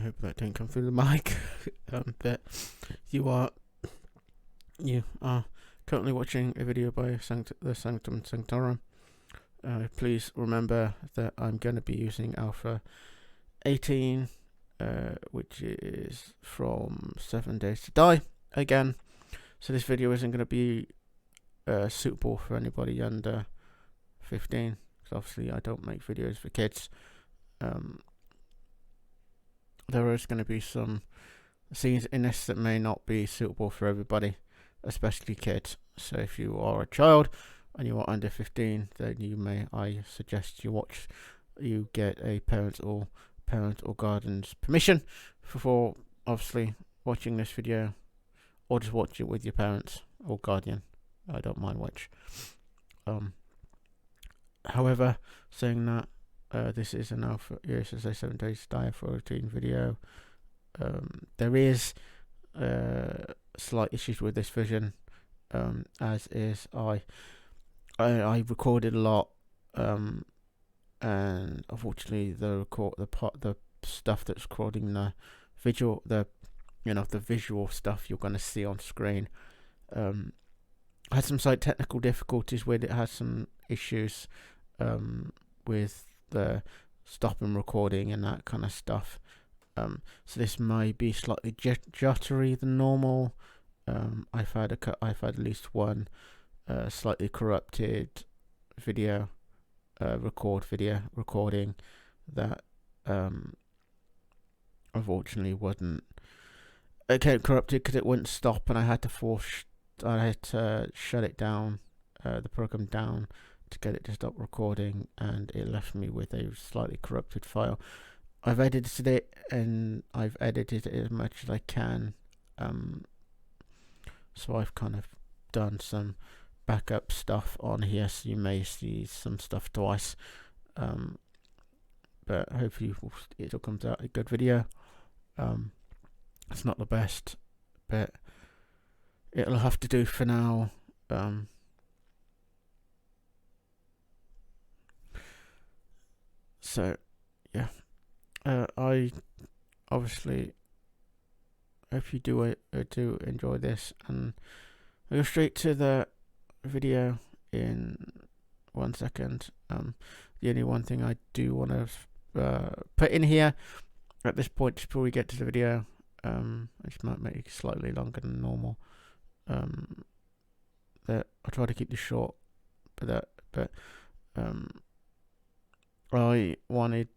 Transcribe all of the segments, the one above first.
hope that didn't come through the mic. But you are currently watching a video by the Sanctum Sanctorum. Please remember that I'm going to be using Alpha 18, which is from 7 Days to Die again. So this video isn't going to be suitable for anybody under 15, because obviously I don't make videos for kids. There is going to be some scenes in this that may not be suitable for everybody, especially kids. So if you are a child and you are under 15, then I suggest you get a parent or guardian's permission before obviously watching this video, or just watch it with your parents or guardian. I don't mind which. However, saying that, this is an Alpha, yes, as a 7 Days to Die for routine video. There is slight issues with this version, as is I recorded a lot, and unfortunately the stuff that's recording the visual, the visual stuff you're going to see on screen, had some slight technical difficulties with it. Has some issues with the stopping recording and that kind of stuff. So this may be slightly jittery than normal. I've had at least one slightly corrupted video recording that unfortunately wasn't. It came corrupted because it wouldn't stop, and I had to shut it down, the program down, to get it to stop recording, and it left me with a slightly corrupted file. I've edited it, and I've edited it as much as I can. So I've kind of done some backup stuff on here, so you may see some stuff twice. But hopefully it'll come out a good video. It's not the best, but it'll have to do for now. So yeah, I obviously hope you do enjoy this, and I'll go straight to the video in 1 second. The only one thing I do want to put in here at this point, just before we get to the video, which might make it slightly longer than normal, that I'll try to keep this short, but I wanted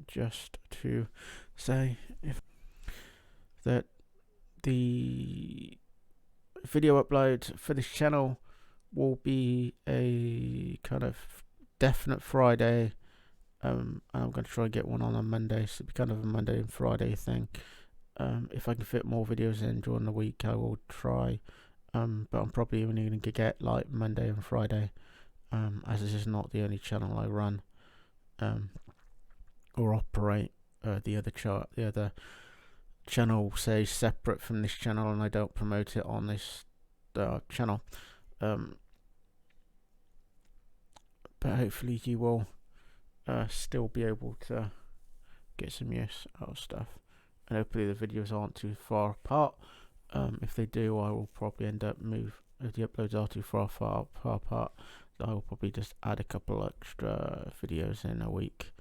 just to say that the video upload for this channel will be a kind of definite Friday. I'm going to try and get one on a Monday, so it'll be kind of a Monday and Friday thing. If I can fit more videos in during the week, I will try. But I'm probably only going to get like Monday and Friday, as this is not the only channel I run or operate. The other channel says separate from this channel, and I don't promote it on this channel. But hopefully you will still be able to get some use out of stuff, and hopefully the videos aren't too far apart. If they do, I will probably end up if the uploads are too far apart, I will probably just add a couple extra videos in a week.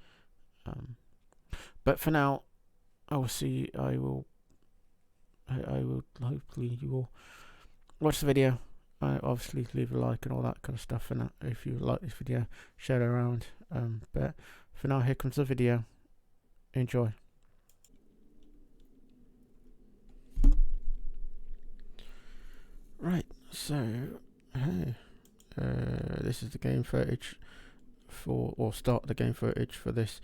But for now, I will hopefully you will watch the video. Obviously leave a like and all that kind of stuff, and if you like this video, share it around. But for now, here comes the video. Enjoy. Right, so this is the game footage start the game footage for this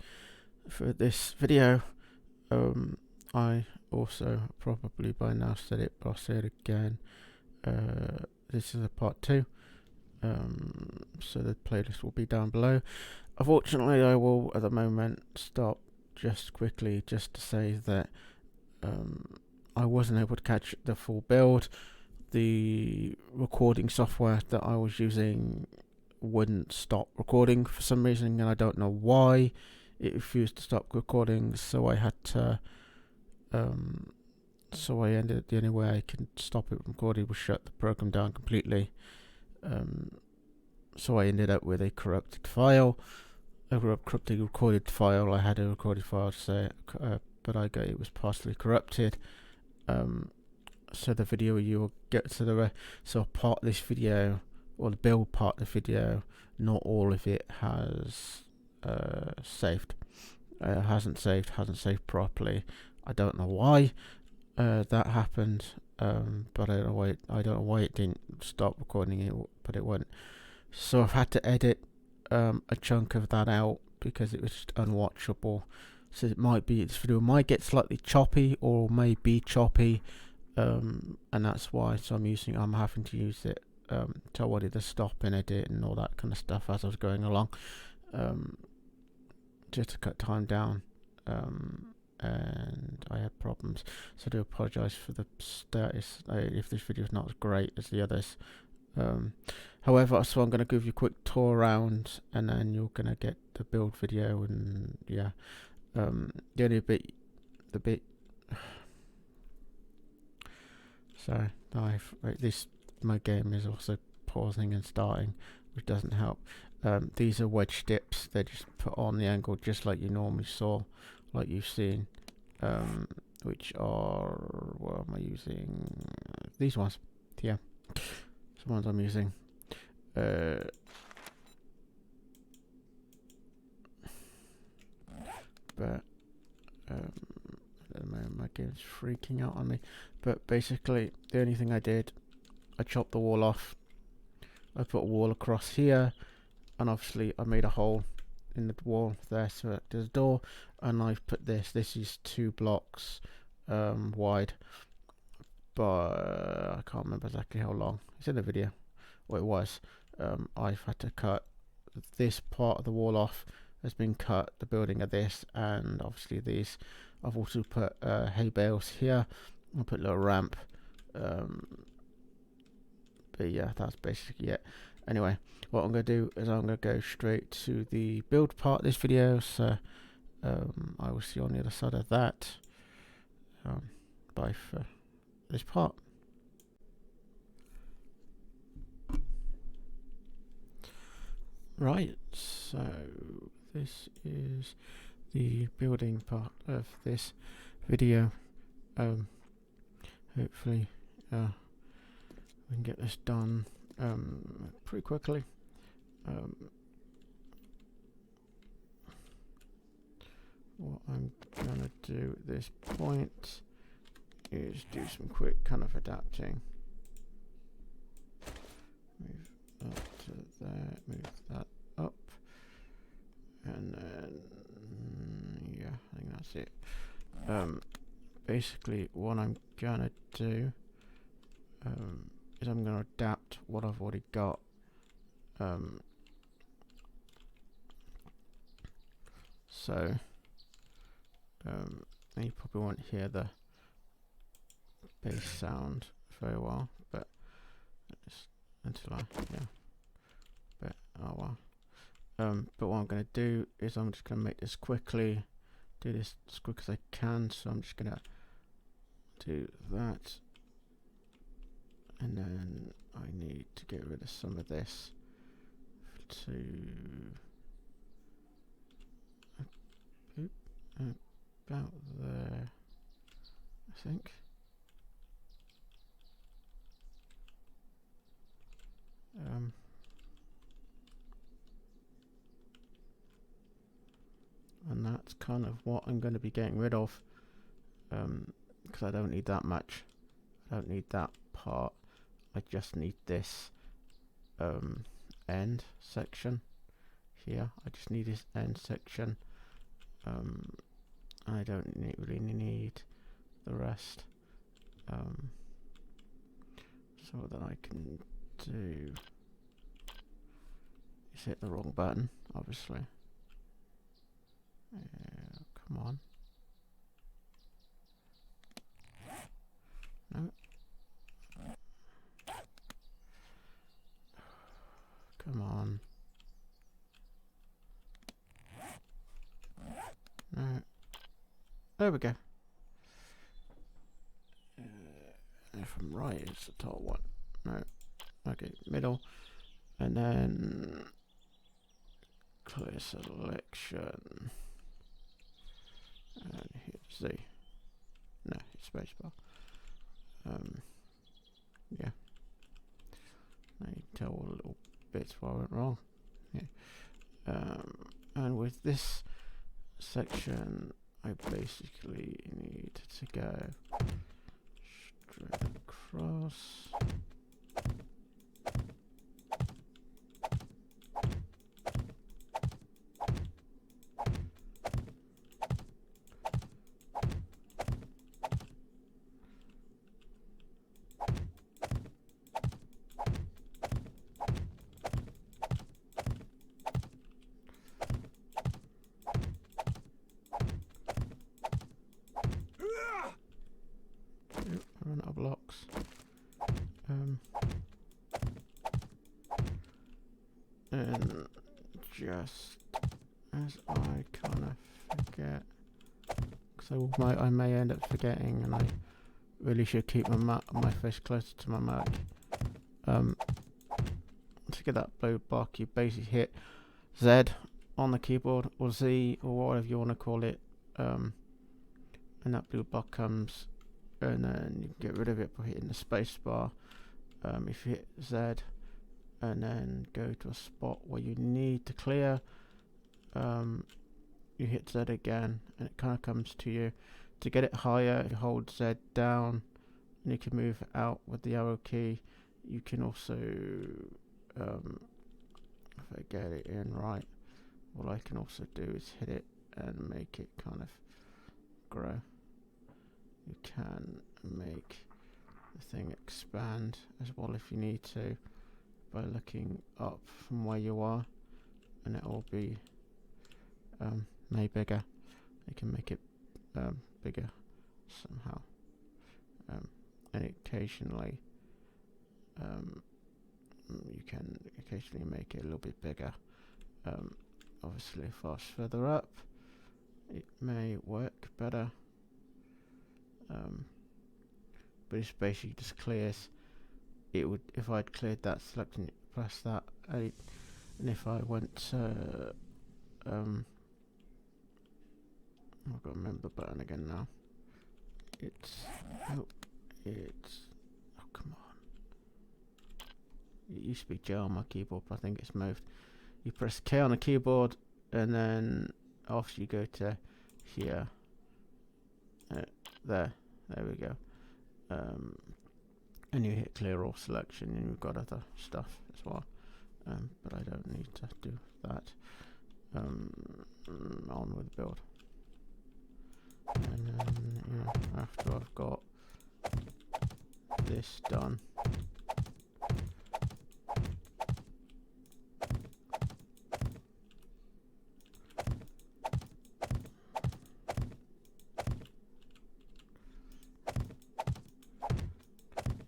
video. I also probably by now said it, but I'll say it again. This is a part 2, so the playlist will be down below. Unfortunately, I will at the moment stop just quickly just to say that I wasn't able to catch the full build. The recording software that I was using wouldn't stop recording for some reason, and I don't know why. it refused to stop recording, so I had to so I ended the only way I can stop it recording was shut the program down completely. So I ended up with a corrupted file, a corrupted recorded file. I had a recorded file to say, but it was partially corrupted. So the video you will get to so part of this video, or the build part of the video, not all of it has saved. Hasn't saved properly. I don't know why that happened, but I don't know why it didn't stop recording it, but it went. So I've had to edit a chunk of that out because it was just unwatchable. So this video might get slightly choppy or may be choppy, and that's why. So I'm having to use it. So I wanted to stop and edit and all that kind of stuff as I was going along, just to cut time down. And I had problems, so I do apologise for the status if this video is not as great as the others. However, so I'm going to give you a quick tour around, and then you're going to get the build video, and yeah, the only bit, so my game is also pausing and starting, which doesn't help. These are wedge dips. They're just put on the angle just like you normally saw, like you've seen, which are, what am I using? These ones, yeah, the ones I'm using. But at the moment my game's freaking out on me. But basically, the only thing I did, I chopped the wall off. I put a wall across here, and obviously I made a hole in the wall there, so there's a door, and I've put this is 2 blocks wide, but I can't remember exactly how long. It's in the video. Well, it was. I've had to cut this part of the wall off. Has been cut, the building of this, and obviously these. I've also put hay bales here. I'll put a little ramp, but yeah, that's basically it. Anyway, what I'm going to do is I'm going to go straight to the build part of this video, so I will see you on the other side of that. Bye for this part. Right, so this is the building part of this video. Hopefully we can get this done pretty quickly. What I'm gonna do at this point is do some quick kind of adapting. Move that to there, move that up, and then yeah, I think that's it. Basically what I'm gonna do is I'm gonna adapt what I've already got. So you probably won't hear the bass sound very well, but until but oh well. But what I'm going to do is I'm just going to make this quickly, do this as quick as I can. So I'm just going to do that, and then I need to get rid of some of this to about there, I think. And that's kind of what I'm going to be getting rid of, because I don't need that much. I don't need that part. I just need this end section here. I just need this end section. I don't really need the rest. So that I can do is hit the wrong button, obviously. Come on. No. Come on. There we go. If I'm right, it's the top one. No. Okay, middle. And then clear selection. And hit Z. No, hit spacebar. Yeah. Now you can tell all the little bits where I went wrong. Yeah. And with this section, I basically need to go straight across. Run out of blocks. And just as I kind of forget, because I may end up forgetting, and I really should keep my face closer to my mic. To get that blue block, you basically hit Z on the keyboard, or Z, or whatever you want to call it, and that blue block comes, and then you can get rid of it by hitting the space bar. If you hit Z and then go to a spot where you need to clear, you hit Z again and it kind of comes to you. To get it higher, you hold Z down and you can move out with the arrow key. You can also, if I get it in right, what I can also do is hit it and make it kind of grow. You can make the thing expand as well if you need to by looking up from where you are, and it will be made bigger. You can make it bigger somehow, and occasionally you can occasionally make it a little bit bigger. Obviously, if I was further up, it may work better. But it's basically just clears. It would, if I'd cleared that selection, press that, and if I went to, I've got to remember the button again now. Oh come on. It used to be J on my keyboard, but I think it's moved. You press K on the keyboard, and then after you go to here, there we go. And you hit clear all selection, and you've got other stuff as well. But I don't need to do that. On with the build. And then, after I've got this done,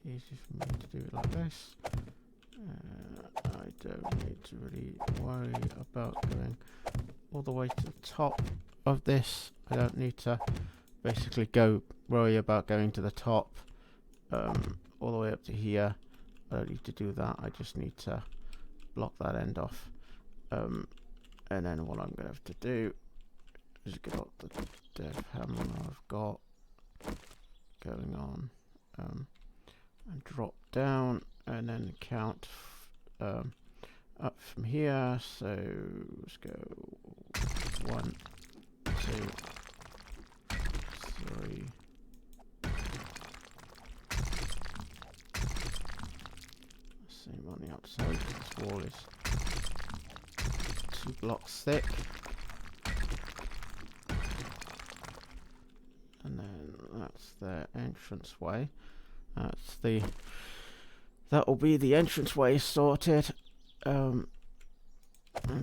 easy for me to do it like this. I don't need to really worry about going all the way to the top of this. I don't need to basically worry about going to the top all the way up to here. I don't need to do that. I just need to block that end off. And then what I'm going to have to do is get out the dev hammer I've got going on, and drop down, and then count up from here. So let's go 1, 2, 3. Same on the outside. This wall is 2 blocks thick. And then that's the entranceway. That will be the entranceway sorted. And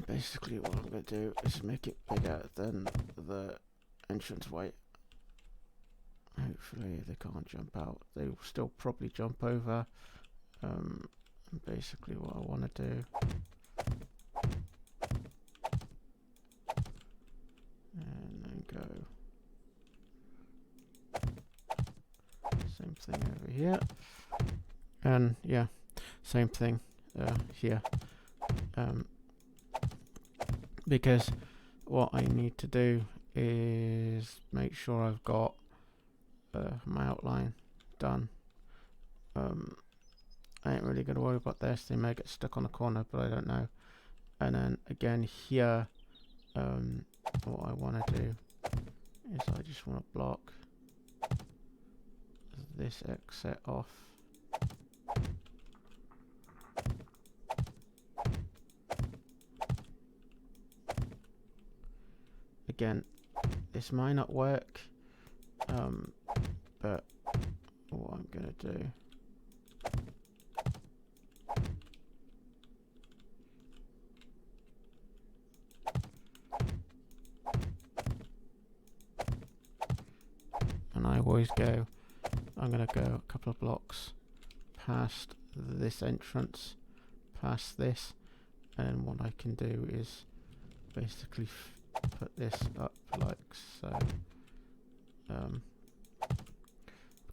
basically what I'm going to do is make it bigger than the entranceway. Hopefully they can't jump out. They will still probably jump over. And basically what I want to do, and then go Same thing over here. And yeah, same thing here. Because what I need to do is make sure I've got my outline done. I ain't really gonna worry about this. They may get stuck on the corner, but I don't know. And then again here, what I want to do is I just want to block this exit off. Again, this might not work, but what I'm gonna do and I always go, I'm gonna go a couple of blocks past this entrance, past this, and what I can do is basically put this up like so,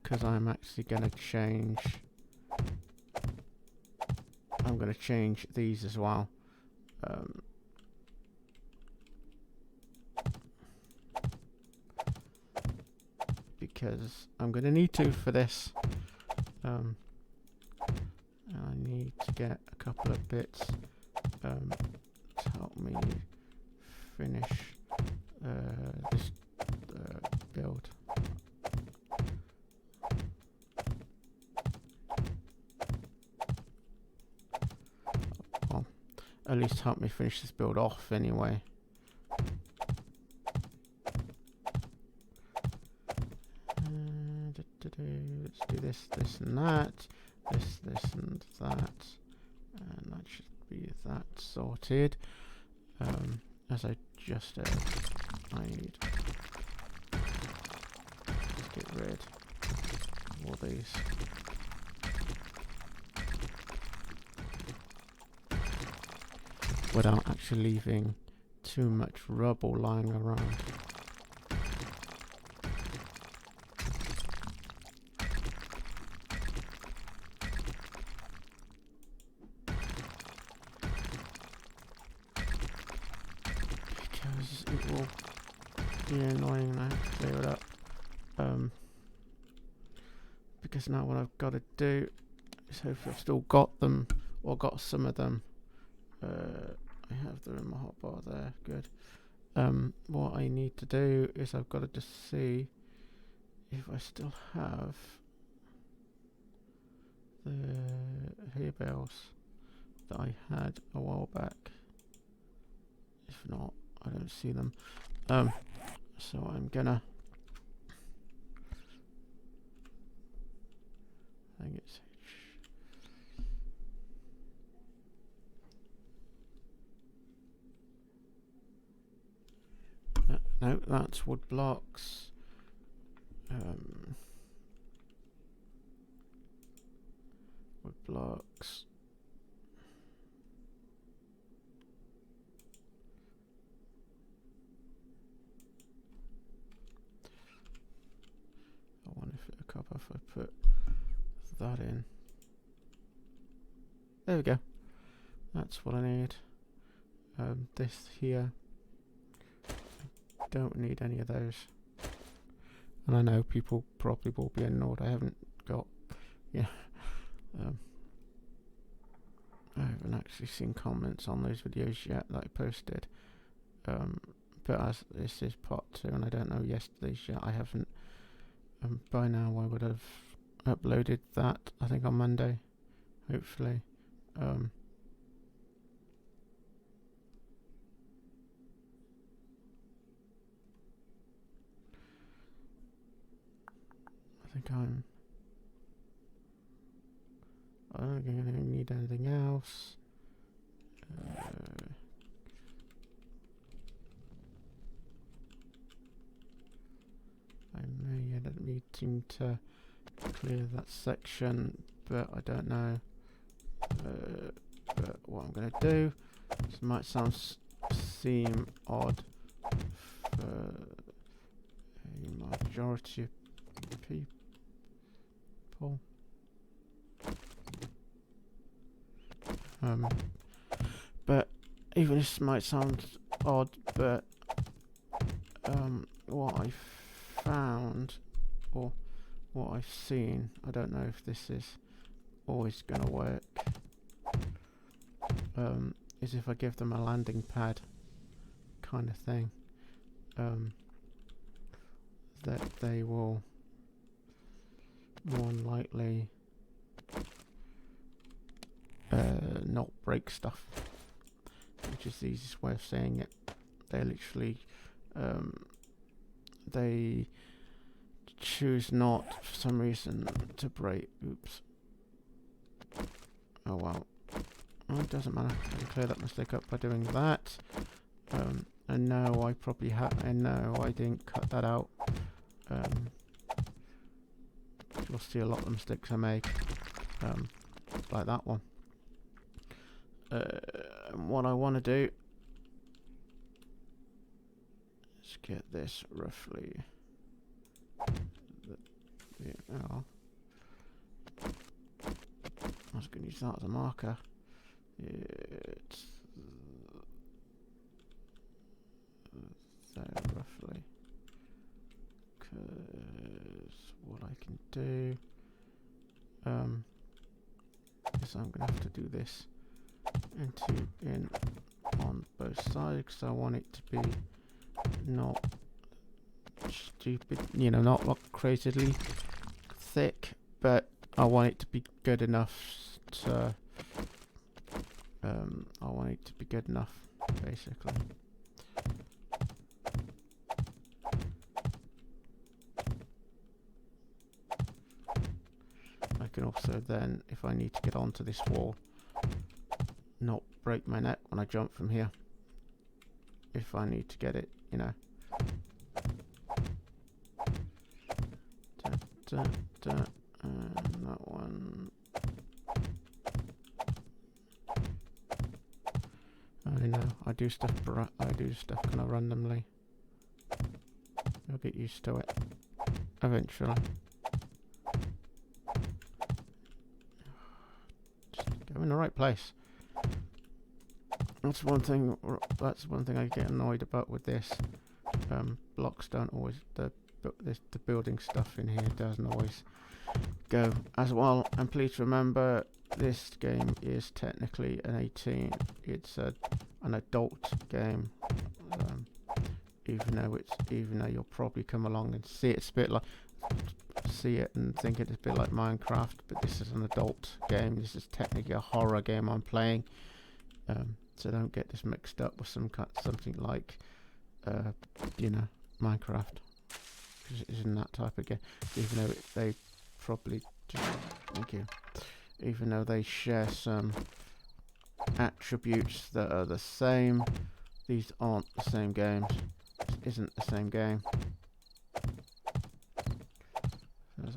because I'm actually going to change, I'm going to change these as well, because I'm going to need to for this, and I need to get a couple of bits to help me finish this build. Well, at least help me finish this build off anyway. Let's do this, this and that, this and that, and that should be that sorted. As I just said, I need to get rid of all these. Without actually leaving too much rubble lying around. Because it will be annoying and I have to clear it up. Because now what I've got to do is hopefully I've still got them, or got some of them. I have them in my hotbar there, good. What I need to do is I've got to just see if I still have the hay bales that I had a while back. If not, I don't see them. So I'm gonna, I think it's no, that's wood blocks. Wood blocks. I wonder if it'll cover if I put that in. There we go. That's what I need. This here. Don't need any of those. And I know people probably will be annoyed I haven't got, yeah, I haven't actually seen comments on those videos yet that I posted. But as this is part 2 and I don't know yesterday's yet, I haven't, by now I would have uploaded that, I think on Monday, hopefully. I don't think I'm going to need anything else. I may end up needing to clear that section, but I don't know. But what I'm going to do, this might seem odd for a majority of people. example. But even this might sound odd, but what I found, or what I've seen, I don't know if this is always gonna work, is if I give them a landing pad kind of thing, that they will more than likely not break stuff, which is the easiest way of saying it. They literally they choose not, for some reason, to break. Oops. Oh well. Oh, it doesn't matter. I can clear that mistake up by doing that. And no, I probably and no, I didn't cut that out. You'll see a lot of the mistakes I make, like that one. What I want to do is get this roughly. I was going to use that as a marker. It's there roughly. Because what I can do is I'm going to have to do this in on both sides, because I want it to be not stupid, you know, not like crazily thick, but I want it to be good enough to I want it to be good enough, basically. I can also then, if I need to get onto this wall, not break my neck when I jump from here, if I need to get it, you know. And that one. I know, I do stuff kind of randomly. You'll get used to it eventually. Just go in the right place. That's one thing I get annoyed about with this. Blocks don't always, the building stuff in here doesn't always go as well. And please remember, this game is technically an 18. It's an adult game, even though you'll probably come along and see it and think it's a bit like Minecraft, but this is an adult game. This is technically a horror game I'm playing, so don't get this mixed up with something like you know, Minecraft, because it isn't that type of game. Even though they probably even though they share some attributes that are the same, these aren't the same games. This isn't the same game. As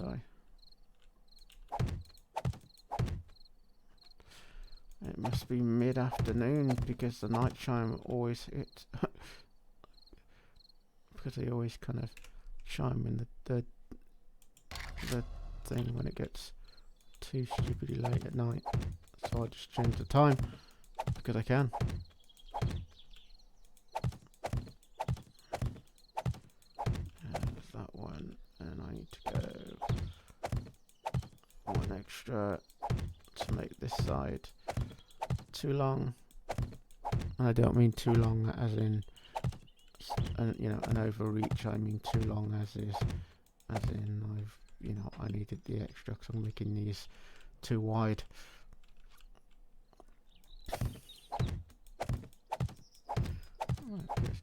it must be mid-afternoon, because the night chime always hits. Because they always kind of chime in the thing when it gets too stupidly late at night. So I just change the time because I can. There's that one, and I need to go one extra to make this side too long. And I don't mean too long as in an overreach. I mean too long as in I needed the extra because I'm making these too wide.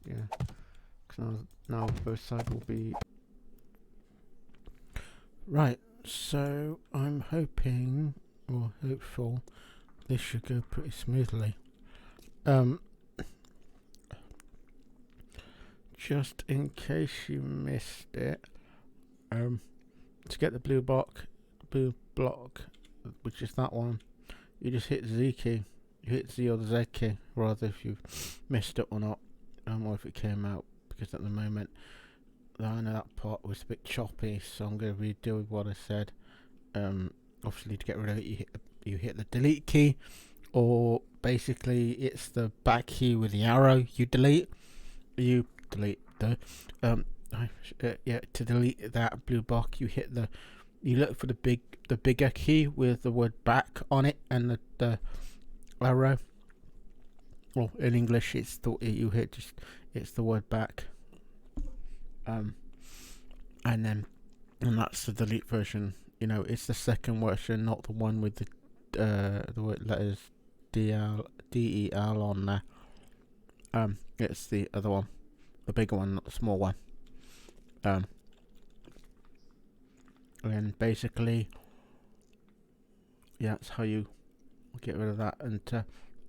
Yeah, because now both sides will be right. So I'm hoping, or hopeful, this should go pretty smoothly. Just in case you missed it, to get the blue block, which is that one, you just hit Z key. You hit Z or the Z key, rather, if you missed it or not, or if it came out, because at the moment, I know that part was a bit choppy, so I'm going to redo what I said. obviously to get rid of it, you hit the delete key, or basically it's the back key with the arrow. You delete the to delete that blue block. You look for the bigger key with the word back on it and the arrow. Well, in English, it's the word back. And that's the delete version. You know, it's the second version, not the one with the word letters DEL on there. It's the other one, the bigger one, not the small one. And basically, yeah, that's how you get rid of that. And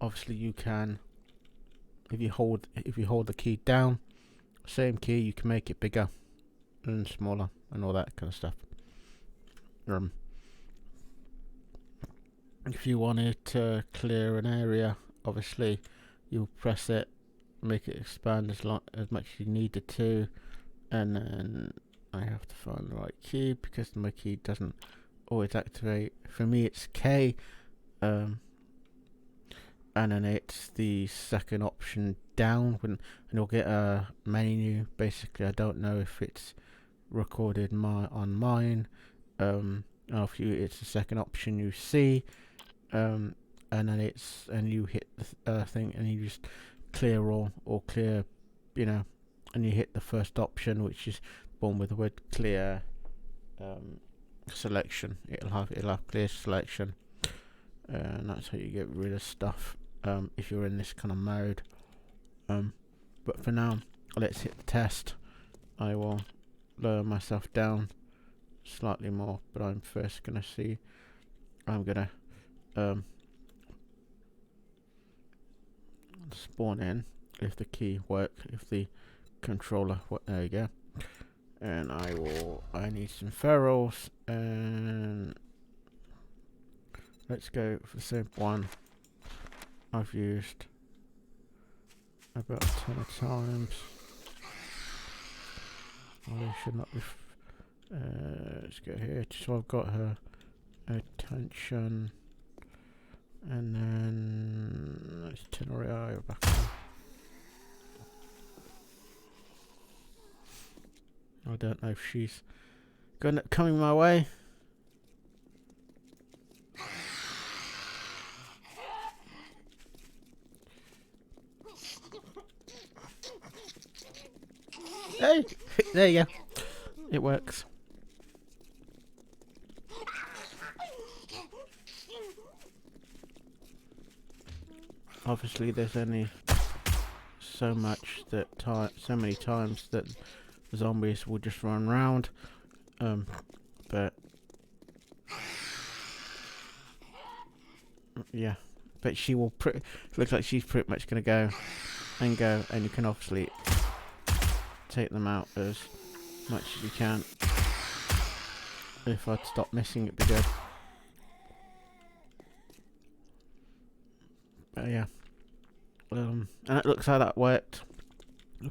obviously, you can, if you hold the key down, same key, you can make it bigger and smaller and all that kind of stuff. If you wanted to clear an area, obviously you press it, make it expand as much as you need it to, and then I have to find the right key because my key doesn't always activate. For me it's K, and then it's the second option down, and you'll get a menu. Basically, I don't know if it's recorded on mine. It's the second option you see, and then you hit the thing, and you just clear all, or clear, and you hit the first option, which is one with the word clear selection. It'll have clear selection, and that's how you get rid of stuff if you're in this kind of mode. But for now, let's hit the test. I will lower myself down slightly more, but I'm first gonna see. I'm gonna spawn in if the key works, if the controller there you go. And I need some ferrules, and let's go for the same one I've used about 10 times. I should not be. Let's go here. So I've got her attention, and then let's turn her eye back on. I don't know if she's coming my way. Hey, there you go. It works. Obviously, there's only so many times that the zombies will just run around. But yeah, but she will. Looks like she's pretty much gonna go, and you can obviously take them out as much as you can. If I'd stop missing, it'd be good. But yeah, and it looks like that worked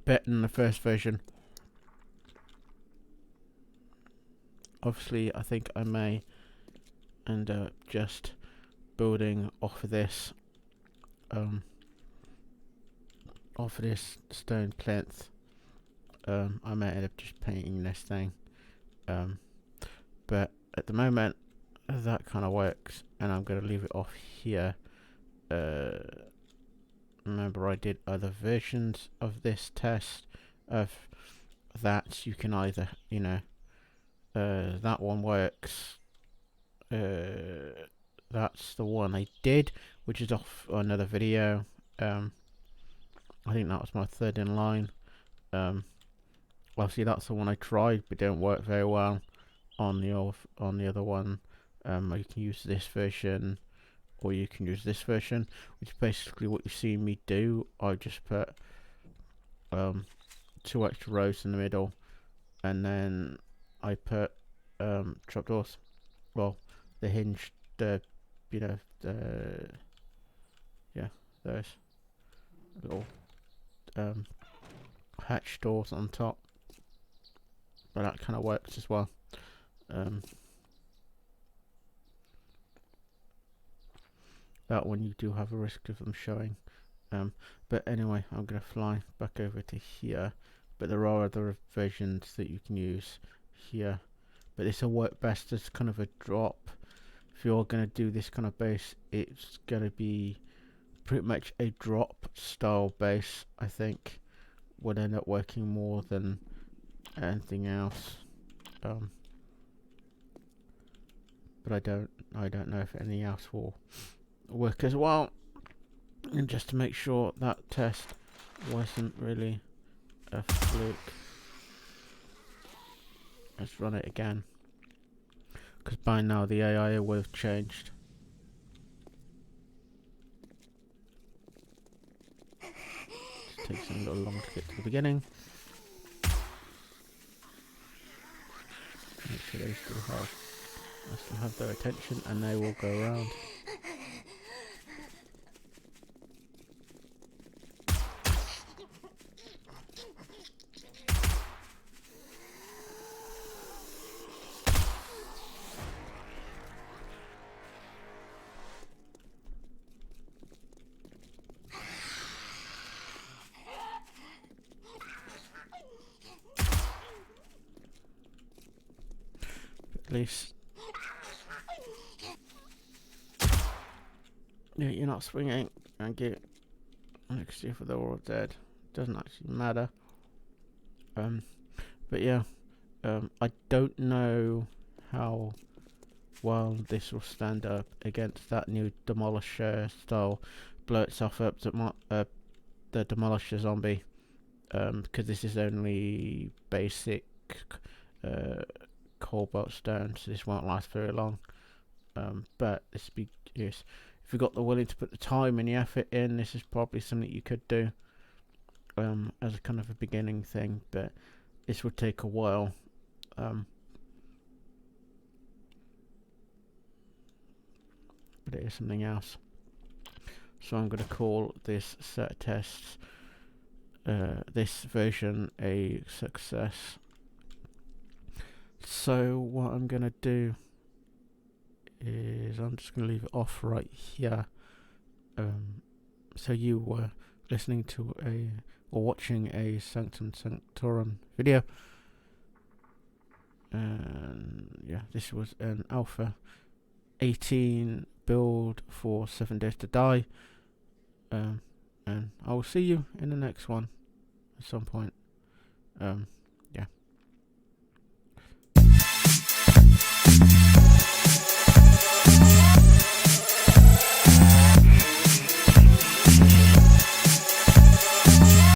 better than the first version. Obviously, I think I may end up just building off of this stone plinth. I may end up just painting this thing, but at the moment that kind of works, and I'm going to leave it off here. Remember, I did other versions of this test of that. You can either, that one works. That's the one I did, which is off another video. I think that was my third in line. Obviously that's the one I tried, but didn't work very well on the other one. You can use this version, or you can use this version, which is basically what you see me do. I just put 2 extra rows in the middle, and then I put trapdoors. Well, the hinged, those little hatch doors on top. But that kind of works as well. that one you do have a risk of them showing. But anyway, I'm going to fly back over to here. But there are other versions that you can use here. But this will work best as kind of a drop. If you're going to do this kind of base, it's going to be pretty much a drop style base, I think. Would end up working more than anything else. But I don't know if anything else will work as well. And just to make sure that test wasn't really a fluke, let's run it again, because by now the AI will have changed. Just takes a little long to get to the beginning. Make sure they still have their attention, and they will go around. At least you're not swinging and get next year for they're all dead. Doesn't actually matter. But yeah, I don't know how well this will stand up against that new Demolisher style blow itself up to the Demolisher zombie, because this is only basic cobalt stone, so this won't last very long. But this be yes, if you've got the willing to put the time and the effort in, this is probably something you could do as a kind of a beginning thing, but this would take a while. But it is something else. So I'm going to call this set of tests, this version, a success. So what I'm going to do is I'm just going to leave it off right here. So you were listening to or watching a Sanctum Sanctorum video. And yeah, this was an Alpha 18 build for 7 Days to Die. And I will see you in the next one at some point.